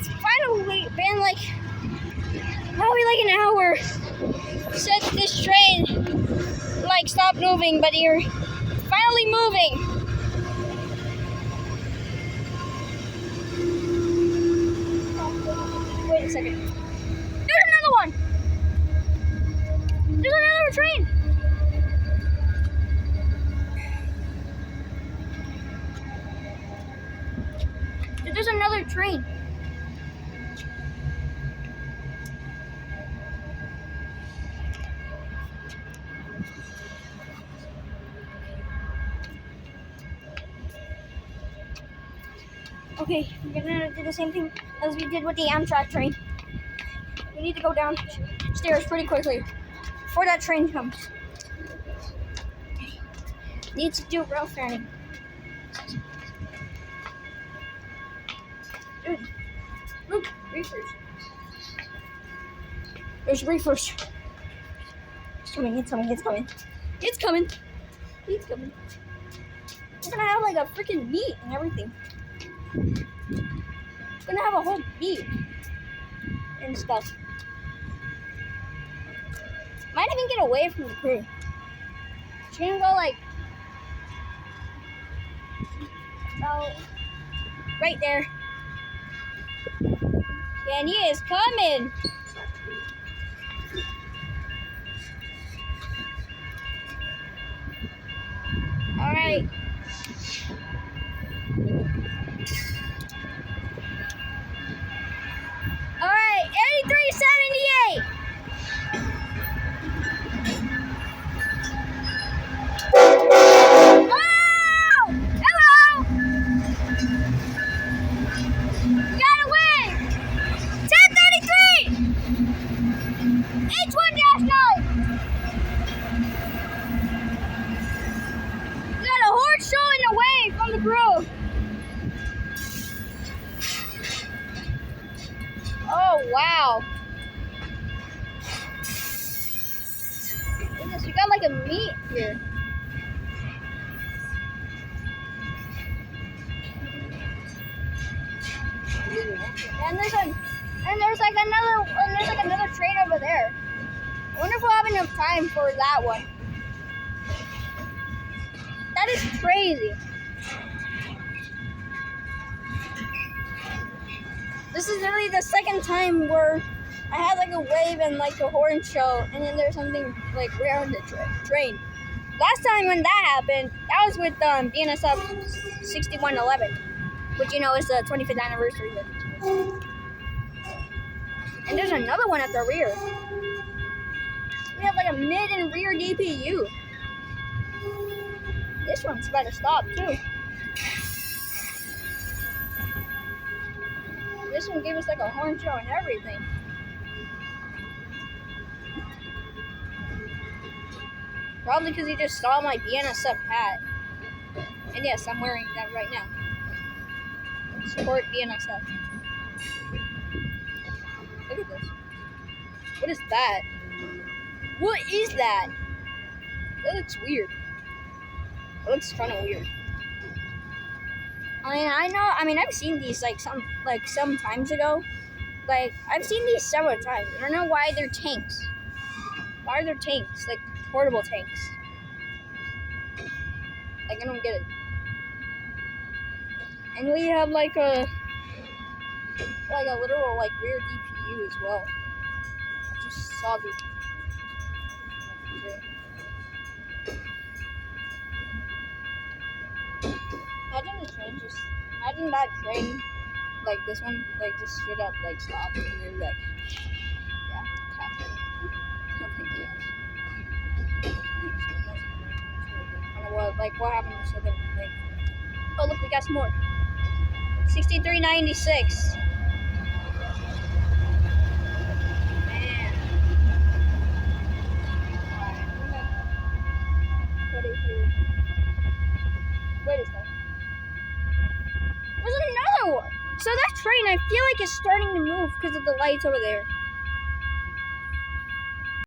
It's finally been like probably like an hour since this train like stopped moving, but you're finally moving. Wait a second. There's another one. There's another train. There's another train. Okay, we're gonna do the same thing as we did with the Amtrak train. We need to go downstairs pretty quickly before that train comes. Need to do rail fanning. Dude, look, reefers. There's reefers. It's coming, it's coming, it's coming. It's coming. It's coming. We're gonna have like a freaking meet and everything. We're gonna have a whole meet and stuff. Might even get away from the crew. She's gonna go like about right there. Yeah, and he is coming. All right. All right, 8378. Oh! Hello! You got a win! 1033! H1-9! You got a horse showing away from the crew. Oh, wow. Goodness, you got like a meet here. And there's like another train over there. I wonder if we'll have enough time for that one. That is crazy. This is really the second time where I had like a wave and like a horn show, and then there's something like rare on the train. Last time when that happened, that was with BNSF H3 B40-8W, which you know is the 25th anniversary of it. And there's another one at the rear. We have like a mid and rear DPU. This one's about to stop too. This one gave us like a horn show and everything. Probably because he just saw my BNSF hat. And yes, I'm wearing that right now. Support BNSF. Look at this. What is that? What is that? That looks weird. It looks kind of weird. I mean, I've seen these some times ago. Like, I've seen these several times. I don't know why they're tanks. Why are there tanks? Like, portable tanks. Like, I don't get it. And we have like a literal like rear DPU as well. I just saw the. Imagine that train, like this one, like just straight up like stop and then like, yeah, tap it. What happened to something like? Oh look, we got some more. 6396. Man. Alright, wait a second. There's another one. So that train, I feel like it's starting to move because of the lights over there.